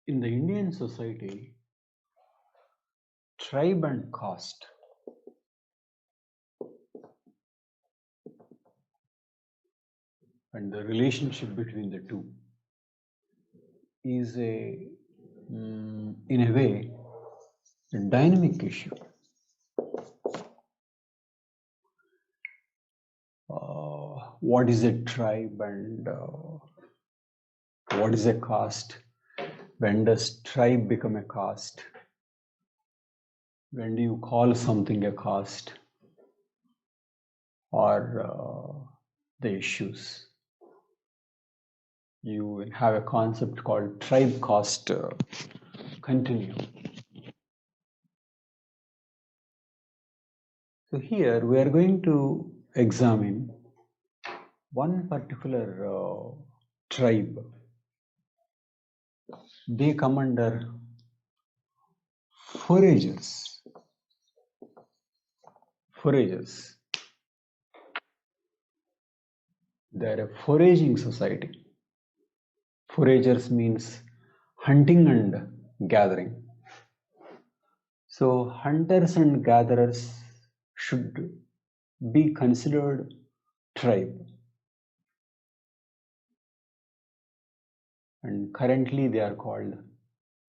In the Indian society, tribe and caste and the relationship between the two is in a way, a dynamic issue. What is a tribe and what is a caste? When does tribe become a caste? When do you call something a caste? Or the issues. You have a concept called tribe caste continuum. So here we are going to examine one particular tribe. They come under foragers. Foragers. They are a foraging society. Foragers means hunting and gathering. So hunters and gatherers should be considered tribe. And currently they are called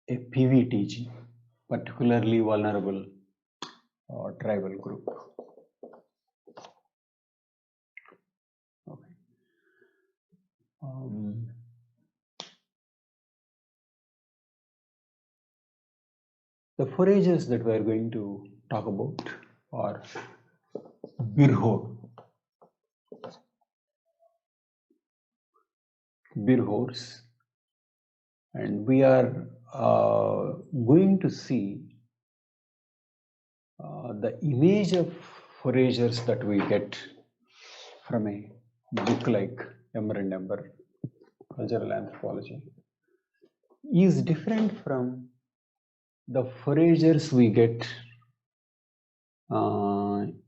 a PVTG, particularly vulnerable tribal group. Okay. The foragers that we are going to talk about are Birhor. Birhors. And we are going to see the image of foragers that we get from a book like Ember and Ember, Cultural Anthropology, is different from the foragers we get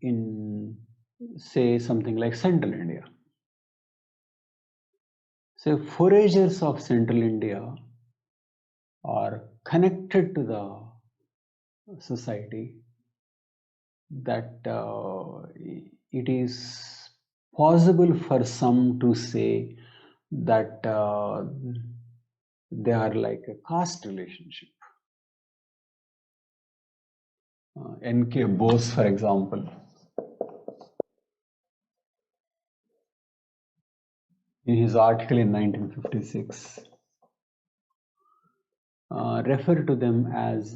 in, say, something like Central India. So foragers of Central India are connected to the society that it is possible for some to say that they are like a caste relationship. N K Bose, for example, in his article in 1956, refer to them as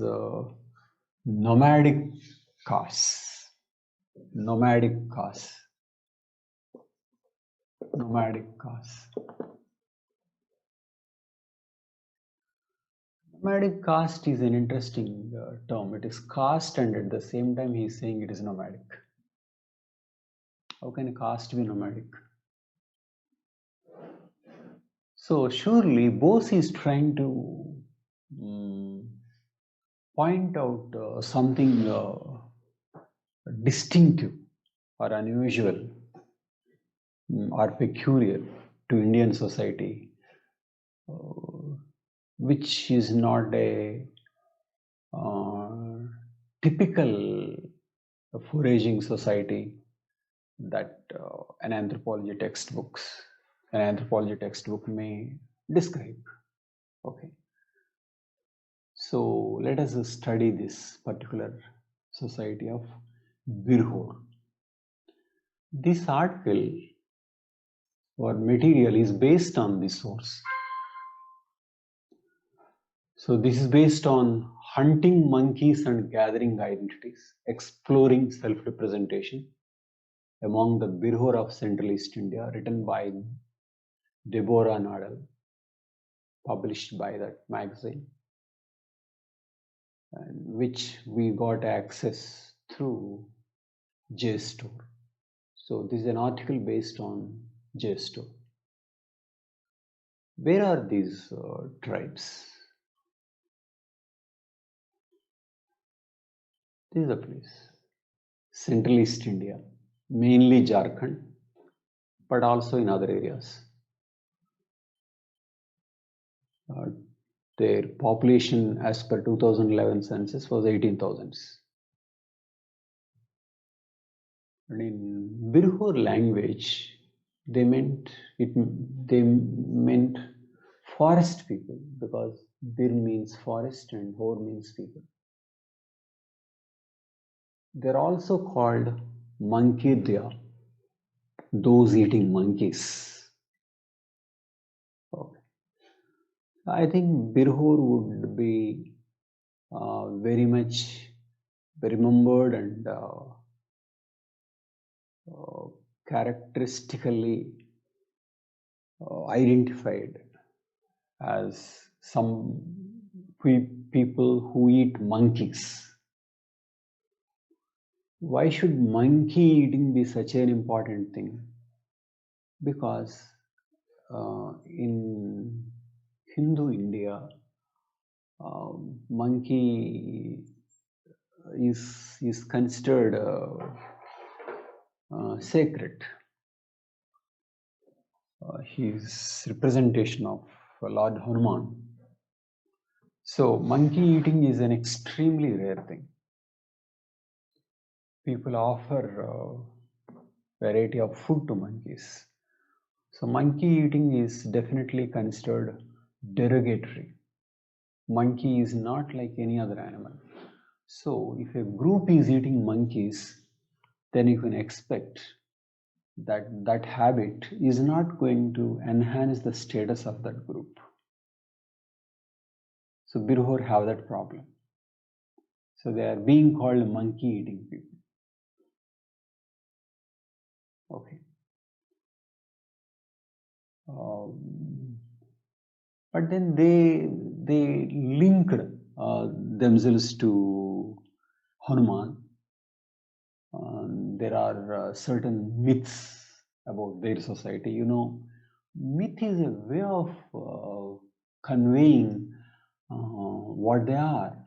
nomadic castes. Nomadic castes. Nomadic castes. Nomadic caste is an interesting term. It is caste, and at the same time he is saying it is nomadic. How can a caste be nomadic? So surely Bose is trying to point out something distinctive or unusual or peculiar to Indian society, which is not a typical foraging society that an anthropology textbook may describe. Okay. So let us study this particular society of Birhor. This article or material is based on this source. So this is based on Hunting Monkeys and Gathering Identities, Exploring Self-Representation Among the Birhor of Central East India, written by Deborah Nadal, published by that magazine, and which we got access through JSTOR. So this is an article based on JSTOR. Where are these tribes? This is the place. Central East India, mainly Jharkhand, but also in other areas. Their population as per 2011 census was 18,000. And in Birhor language, they meant forest people, because Bir means forest and Hor means people. They're also called Mankidya, those eating monkeys. Okay. I think Birhor would be very much remembered and characteristically identified as some people who eat monkeys. Why should monkey eating be such an important thing? Because in Hindu India, monkey is considered sacred. His representation of Lord Hanuman. So monkey eating is an extremely rare thing. People offer variety of food to monkeys. So monkey eating is definitely considered derogatory. Monkey is not like any other animal. So if a group is eating monkeys, then you can expect that that habit is not going to enhance the status of that group. So Birhor have that problem. So they are being called monkey eating people. Okay. But then they linked themselves to Hanuman. There are certain myths about their society. You know, myth is a way of conveying what they are.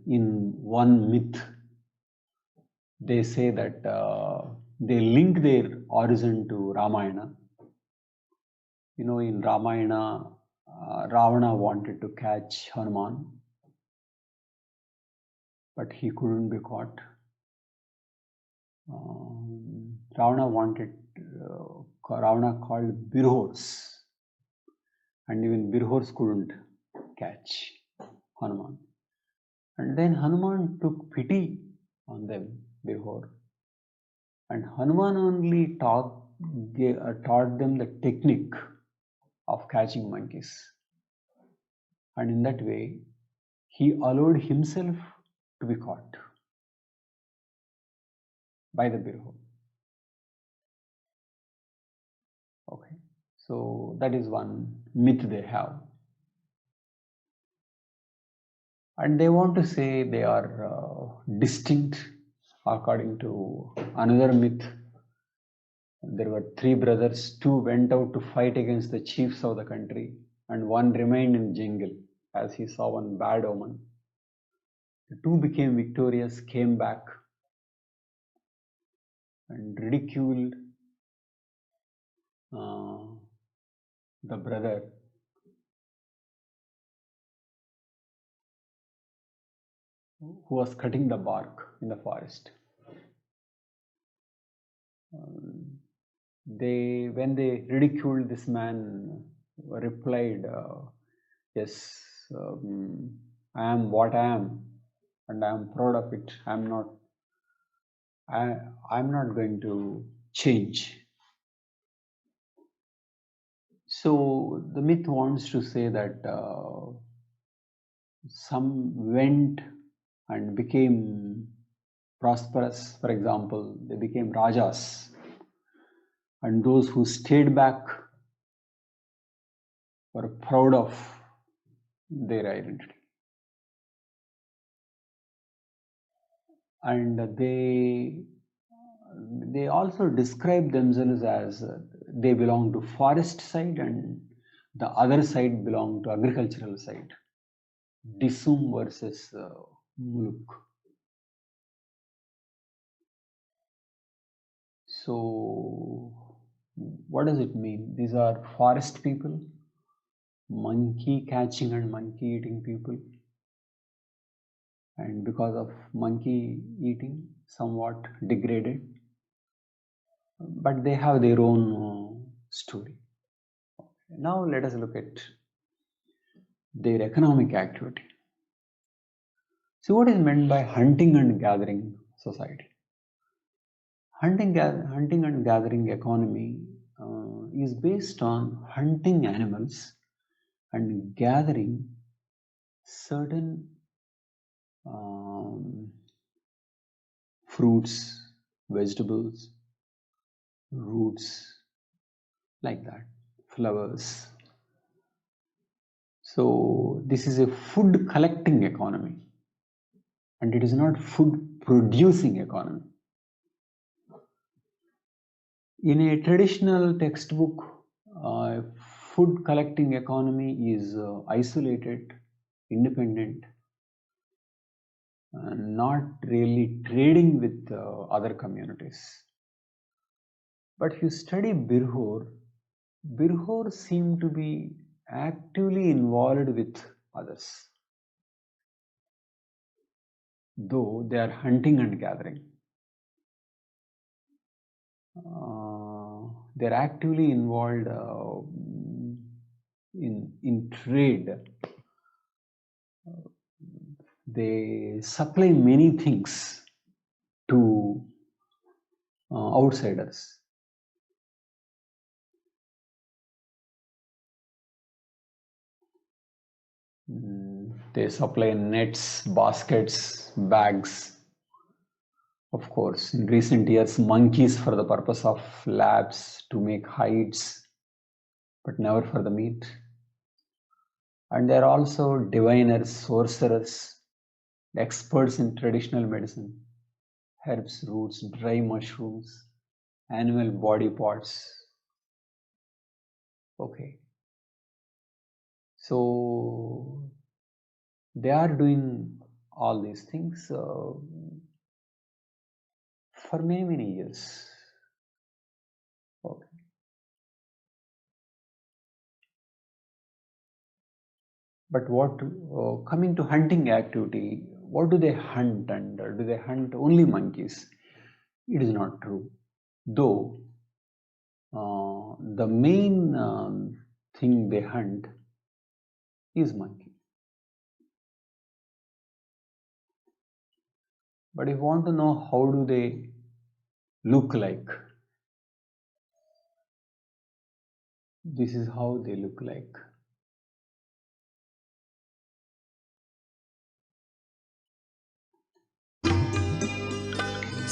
In one myth, they say that they link their origin to Ramayana. You know, in Ramayana, Ravana wanted to catch Hanuman, but he couldn't be caught. Ravana called Birhors, and even Birhors couldn't catch Hanuman. And then Hanuman took pity on them, Birhor, and Hanuman only taught them the technique of catching monkeys. And in that way, he allowed himself to be caught by the Birhor. Okay, so that is one myth they have. And they want to say they are distinct according to another myth. There were three brothers, two went out to fight against the chiefs of the country, and one remained in jungle as he saw one bad omen. The two became victorious, came back, and ridiculed the brother who was cutting the bark in the forest. When they ridiculed this man, replied, yes, I am what I am, and I am proud of it. I'm not going to change. So the myth wants to say that some went and became prosperous. For example, they became rajas, and those who stayed back were proud of their identity. And they also describe themselves as they belong to forest side and the other side belong to agricultural side. Disum versus Muluk. So What does it mean? These are forest people, monkey catching and monkey eating people, and because of monkey eating, somewhat degraded, but they have their own story. Now let us look at their economic activity. So what is meant by hunting and gathering society? Hunting and gathering economy is based on hunting animals and gathering certain fruits, vegetables, roots, like that, flowers. So this is a food collecting economy, and it is not food producing economy. In a traditional textbook, food collecting economy is isolated, independent, not really trading with other communities. But if you study Birhor, Birhor seem to be actively involved with others, though they are hunting and gathering. They are actively involved in trade. They supply many things to outsiders. They supply nets, baskets, bags. Of course, in recent years, monkeys for the purpose of labs to make hides, but never for the meat. And they are also diviners, sorcerers, experts in traditional medicine, herbs, roots, dry mushrooms, animal body parts. Okay. So they are doing all these things for many, many years. Okay. But what coming to hunting activity, what do they hunt, and do they hunt only monkeys? It is not true. Though the main thing they hunt is monkey. But if you want to know how do they look like, this is how they look like.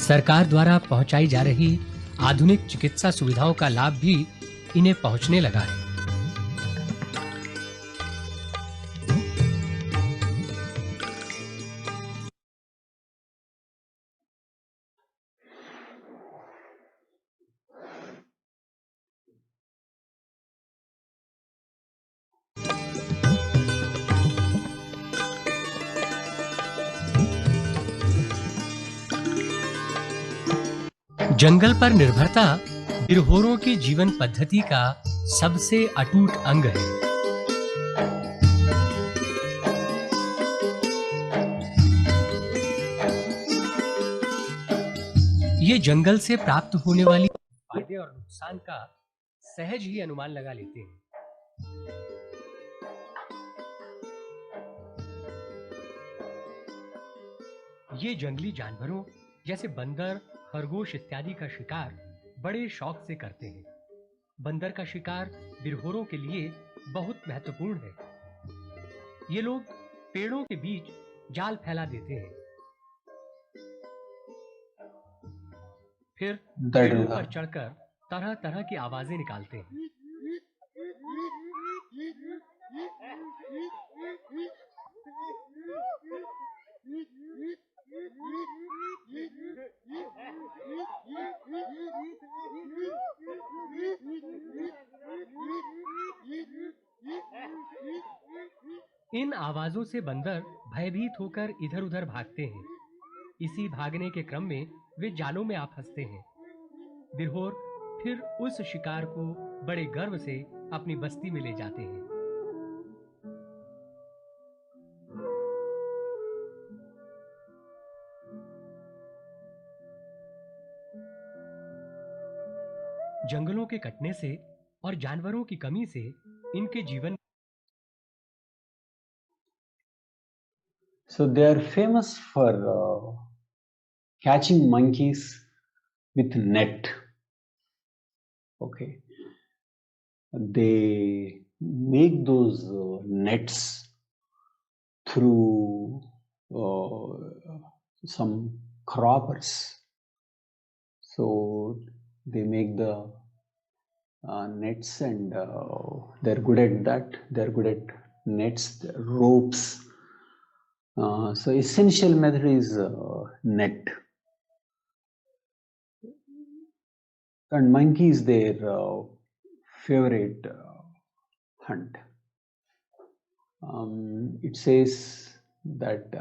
सरकार द्वारा पहुंचाई जा रही आधुनिक चिकित्सा सुविधाओं का लाभ भी इन्हें पहुंचने लगा है। जंगल पर निर्भरता बिरहोरों की जीवन पद्धति का सबसे अटूट अंग है। ये जंगल से प्राप्त होने वाली फायदे और नुकसान का सहज ही अनुमान लगा लेते हैं। ये जंगली जानवरों जैसे बंदर, खरगोश इत्यादि का शिकार बड़े शौक से करते हैं। बंदर का शिकार बिरहोरों के लिए बहुत महत्वपूर्ण है। ये लोग पेड़ों के बीच जाल फैला देते हैं, फिर पेड़ों पर चढ़कर तरह-तरह की आवाजें निकालते हैं। इन आवाजों से बंदर भयभीत होकर इधर-उधर भागते हैं। इसी भागने के क्रम में वे जालों में आ फंसते हैं। बिरहोर फिर उस शिकार को बड़े गर्व से अपनी बस्ती में ले जाते हैं। जंगलों के कटने से और जानवरों की कमी से इनके जीवन So they are famous for catching monkeys with net. Okay, they make those nets through some croppers. So they make the nets, and they're good at that. They're good at nets, ropes. So essential method is net. And monkey is their favorite hunt. It says that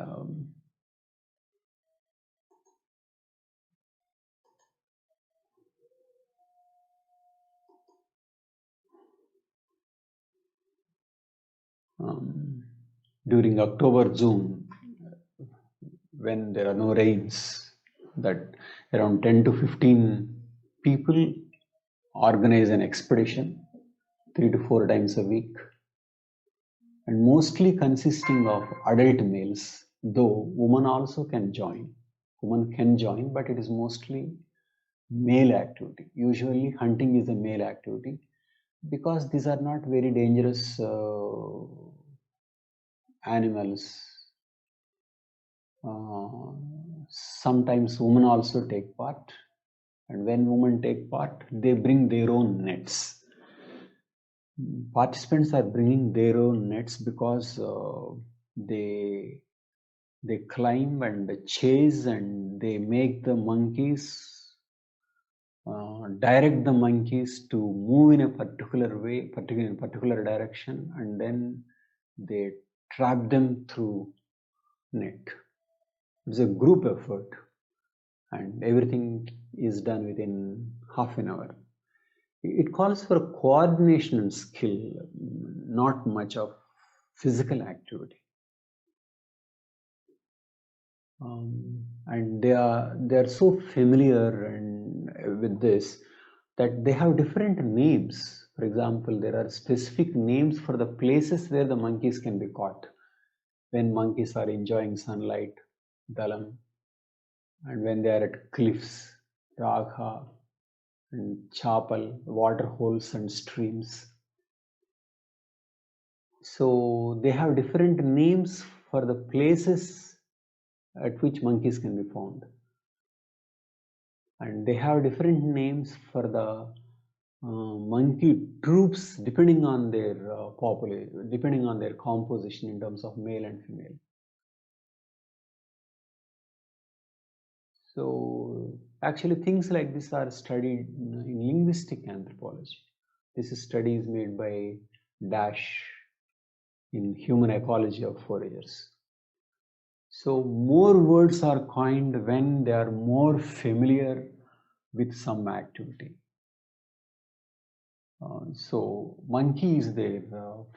during October, June, when there are no rains, that around 10 to 15 people organize an expedition 3 to 4 times a week, and mostly consisting of adult males, though women also can join. Women can join, but it is mostly male activity. Usually hunting is a male activity because these are not very dangerous animals. Sometimes women also take part, and when women take part, they bring their own nets. Participants are bringing their own nets because they climb and chase, and they make the monkeys, direct the monkeys to move in a particular way, particular direction, and then they trap them through net. It's a group effort, and everything is done within half an hour. It calls for coordination and skill, not much of physical activity. And they are so familiar and with this that they have different names. For example, there are specific names for the places where the monkeys can be caught. When monkeys are enjoying sunlight, dalam, and when they are at cliffs, ragha, and chapal, water holes and streams. So they have different names for the places at which monkeys can be found, and they have different names for the monkey troops depending on their population, depending on their composition in terms of male and female. So actually things like this are studied in linguistic anthropology. This study is made by Dash in Human Ecology of Foragers. So more words are coined when they are more familiar with some activity. So monkey is their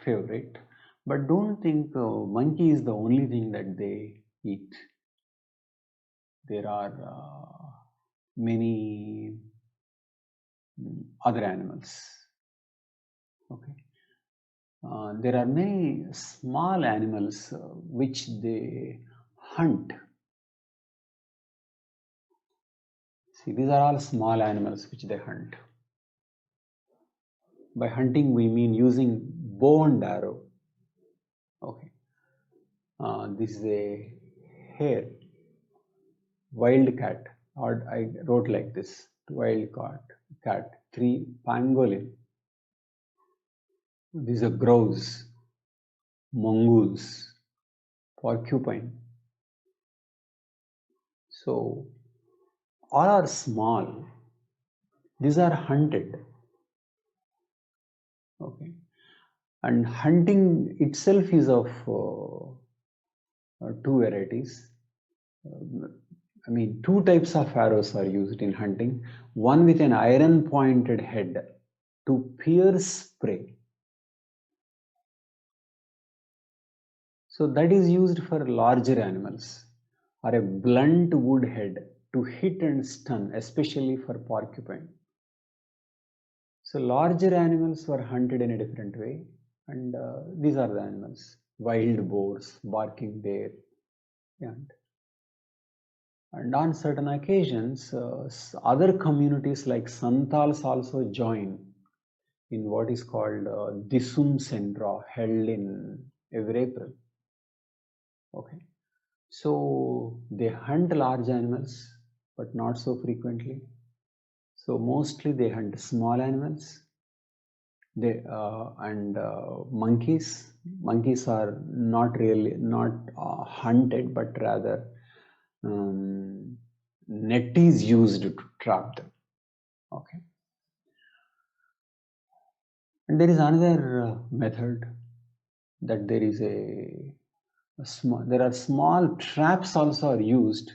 favorite, but don't think monkey is the only thing that they eat. There are many other animals. Okay. There are many small animals which they hunt. See, these are all small animals which they hunt. By hunting, we mean using bow and arrow. Okay. This is a hare, wild cat, or I wrote like this: wild cat, 3 pangolin. This is a grouse, mongoose, porcupine. So all are small. These are hunted. Okay, and hunting itself is of two varieties. I mean, two types of arrows are used in hunting. One with an iron pointed head to pierce prey. So that is used for larger animals, or a blunt wood head to hit and stun, especially for porcupine. So larger animals were hunted in a different way, and these are the animals: wild boars, barking deer, and on certain occasions, other communities like Santals also join in what is called Disum Sendra, held in every April. Okay, so they hunt large animals, but not so frequently. So mostly they hunt small animals. They and monkeys. Monkeys are not really not hunted, but rather net is used to trap them. Okay. And there is another method, that there is a small. There are small traps also are used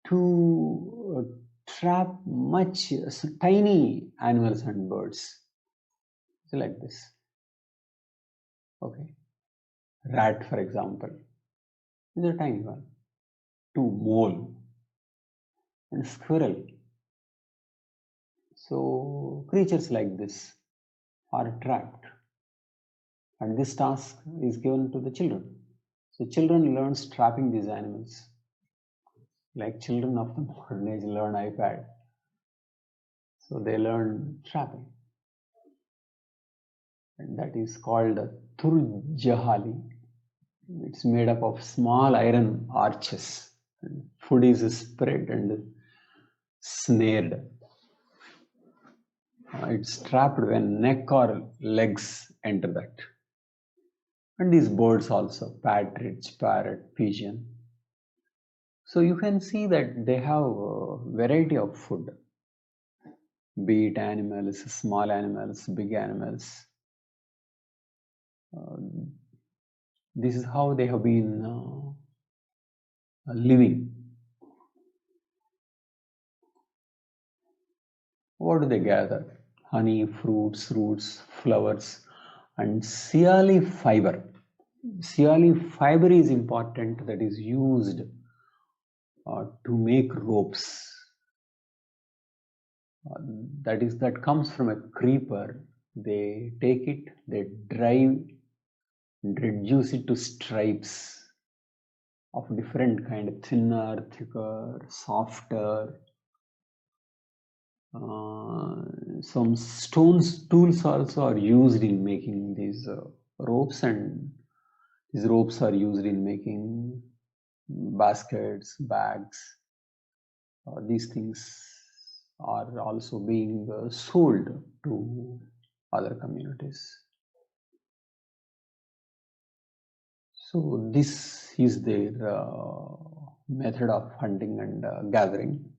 to trap much tiny animals and birds. So like this. Okay. Rat, for example, is a tiny one. To mole and squirrel. So creatures like this are trapped, and this task is given to the children. So children learn trapping these animals, like children of the modern age learn iPad. So they learn trapping, and that is called turjahali. It's made up of small iron arches, and food is spread and snared. It's trapped when neck or legs enter that. And these birds also, partridge, parrot, pigeon. So you can see that they have a variety of food, be it animals, small animals, big animals. This is how they have been living. What do they gather? Honey, fruits, roots, flowers, and siali fiber. Siali fiber is important, that is used to make ropes. That comes from a creeper. They take it, they dry and reduce it to stripes of different kind, thinner, thicker, softer. Some stones tools also are used in making these ropes, and these ropes are used in making baskets, bags. These things are also being sold to other communities. So this is their method of hunting and gathering.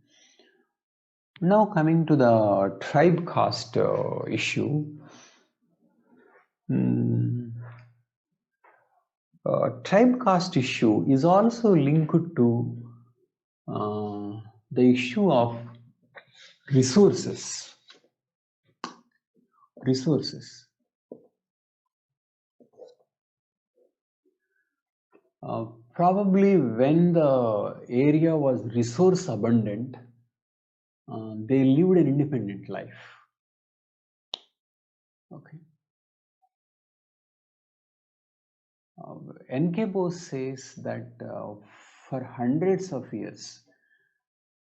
Now coming to the tribe caste issue. Tribe caste issue is also linked to the issue of resources. Probably when the area was resource abundant, they lived an independent life. Okay. N K Bose says that for hundreds of years,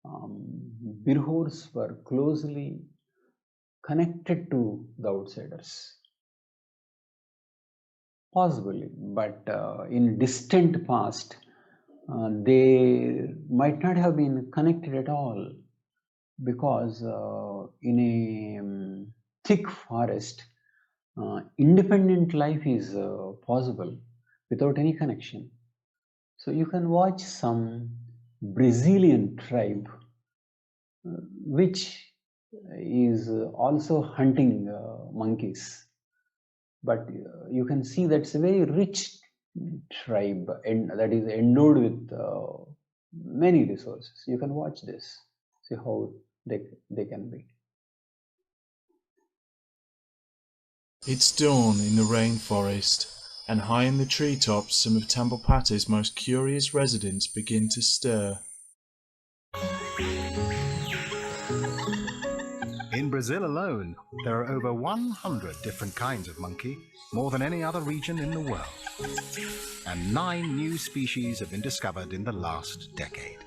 Birhors were closely connected to the outsiders. Possibly, but in distant past, they might not have been connected at all, because in a thick forest, independent life is possible without any connection. So you can watch some Brazilian tribe which is also hunting monkeys, but you can see that's a very rich tribe, and that is endowed with many resources. You can watch this, see how they can be. It's dawn in the rainforest, and high in the treetops some of Tambopati's most curious residents begin to stir. In Brazil alone, there are over 100 different kinds of monkey, more than any other region in the world. And 9 new species have been discovered in the last decade.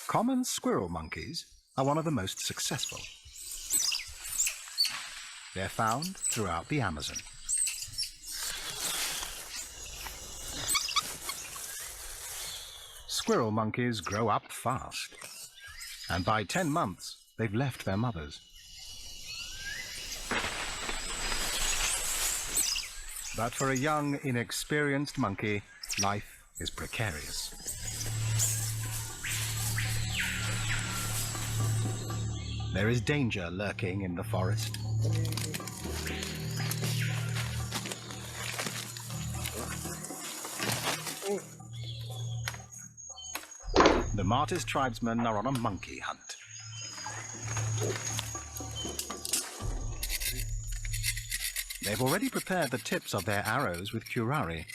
Common squirrel monkeys are one of the most successful. They're found throughout the Amazon. Squirrel monkeys grow up fast, and by 10 months, they've left their mothers. But for a young, inexperienced monkey, life is precarious. There is danger lurking in the forest. The Martis tribesmen are on a monkey hunt. They've already prepared the tips of their arrows with curare.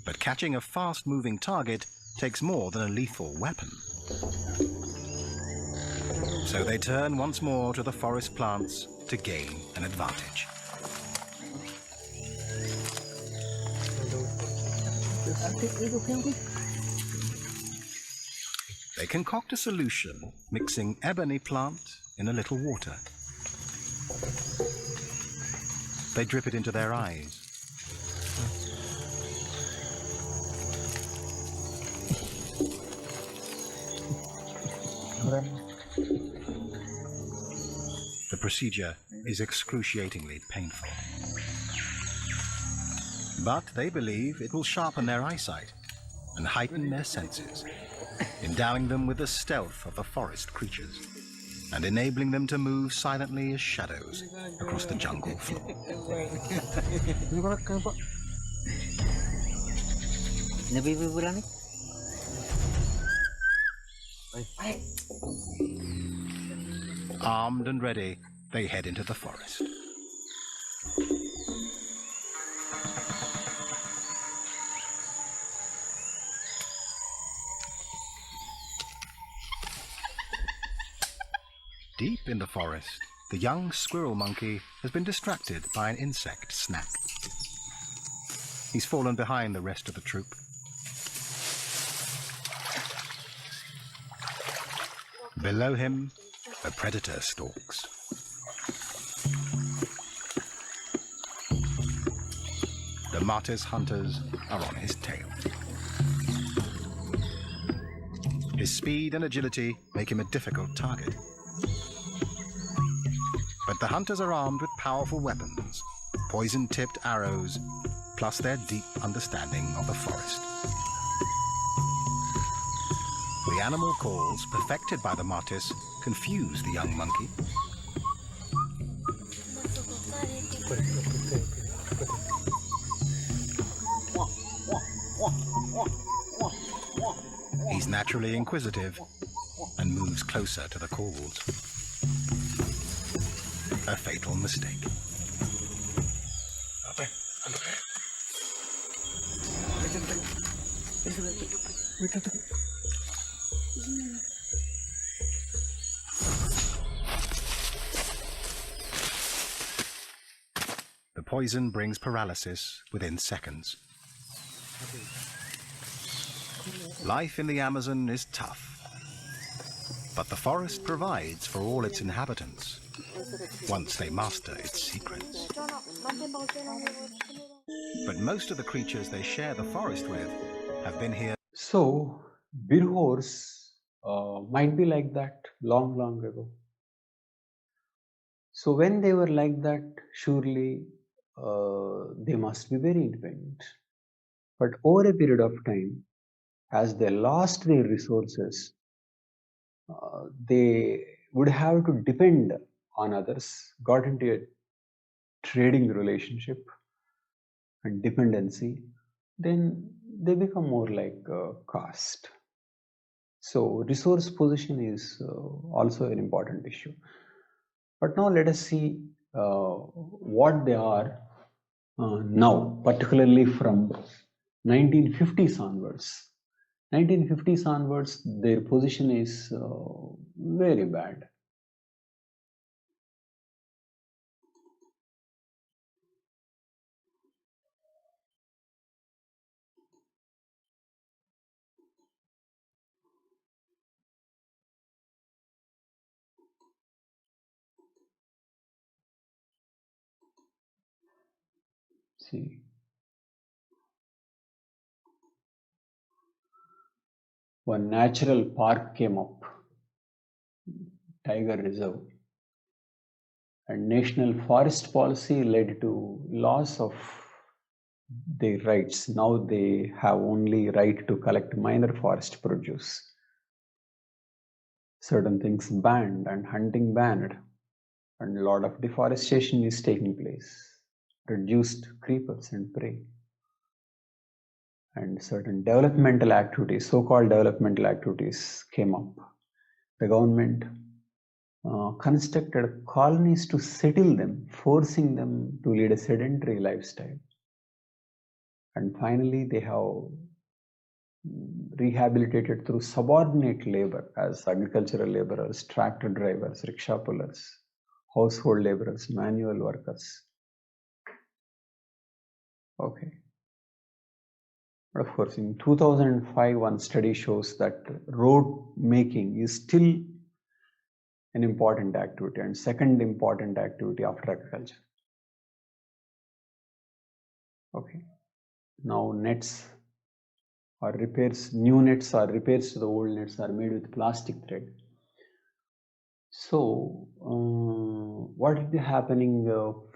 But catching a fast-moving target takes more than a lethal weapon. So they turn once more to the forest plants to gain an advantage. They concoct a solution mixing ebony plant in a little water. They drip it into their eyes. The procedure is excruciatingly painful. But they believe it will sharpen their eyesight and heighten their senses, endowing them with the stealth of the forest creatures and enabling them to move silently as shadows across the jungle floor. Armed and ready, they head into the forest. Deep in the forest, the young squirrel monkey has been distracted by an insect snack. He's fallen behind the rest of the troop. Below him, a predator stalks. The Martis hunters are on his tail. His speed and agility make him a difficult target. But the hunters are armed with powerful weapons, poison-tipped arrows, plus their deep understanding of the forest. The animal calls perfected by the Martis confuse the young monkey. He's naturally inquisitive and moves closer to the calls. A fatal mistake. The poison brings paralysis within seconds. Life in the Amazon is tough, but the forest provides for all its inhabitants once they master its secrets. But most of the creatures they share the forest with have been here. So, Birhors might be like that long, long ago. So, when they were like that, surely they must be very independent. But over a period of time, as they lost their resources, they would have to depend on others, got into a trading relationship and dependency, then they become more like caste. So resource position is also an important issue. But now let us see what they are now, particularly from 1950s onwards. 1950s onwards, their position is very bad. See, one natural park came up, Tiger Reserve, and national forest policy led to loss of their rights. Now they have only right to collect minor forest produce. Certain things banned and hunting banned, and a lot of deforestation is taking place. Reduced creepers and prey, and certain developmental activities, so-called developmental activities, came up. The government constructed colonies to settle them, forcing them to lead a sedentary lifestyle. And finally, they have rehabilitated through subordinate labor as agricultural laborers, tractor drivers, rickshaw pullers, household laborers, manual workers. Okay. But of course, in 2005, one study shows that road making is still an important activity and second important activity after agriculture. Okay. Now nets or repairs, new nets or repairs to the old nets are made with plastic thread. So what is happening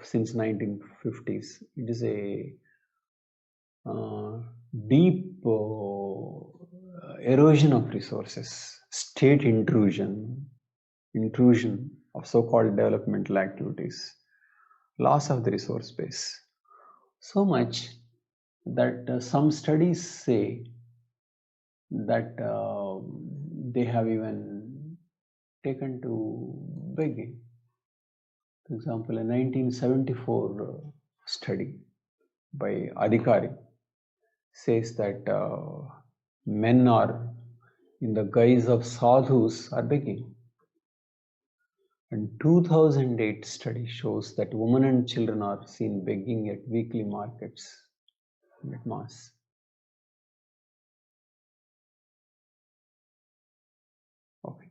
since 1950s? It is a deep erosion of resources, state intrusion of so-called developmental activities, loss of the resource base. So much that some studies say that they have even taken to begging. For example, a 1974 study by Adhikari says that men are, in the guise of sadhus, are begging. And 2008 study shows that women and children are seen begging at weekly markets at mass. Okay.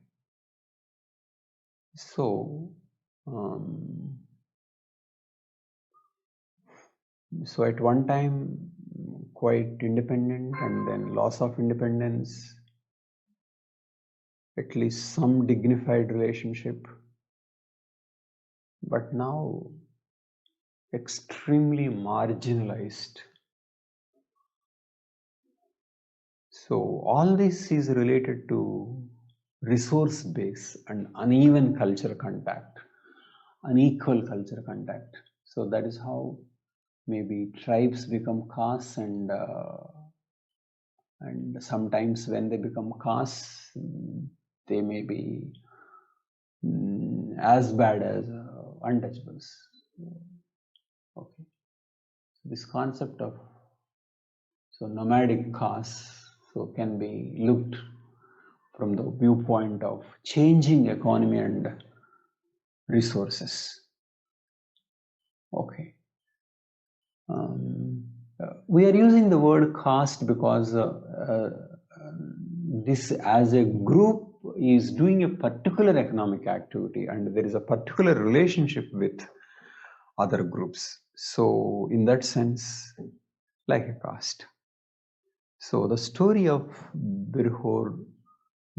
So, so at one time quite independent, and then loss of independence, at least some dignified relationship, but now extremely marginalized. So all this is related to resource base and uneven culture contact, unequal culture contact. So that is how maybe tribes become castes, and sometimes when they become castes, they may be as bad as untouchables. Okay. So this concept of nomadic castes can be looked from the viewpoint of changing economy and resources. Okay. We are using the word caste because this as a group is doing a particular economic activity, and there is a particular relationship with other groups. So in that sense, like a caste. So the story of Birhor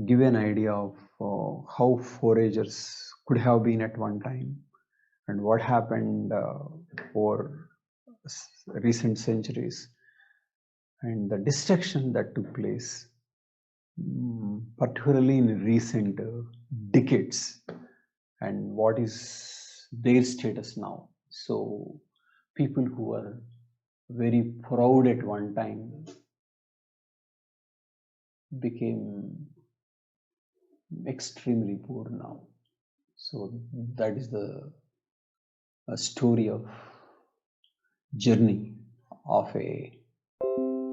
give an idea of how foragers could have been at one time, and what happened over recent centuries, and the destruction that took place, particularly in recent decades, and what is their status now. So people who were very proud at one time became extremely poor now. So that is the a story of journey of a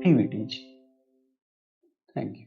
PVTG. Thank you.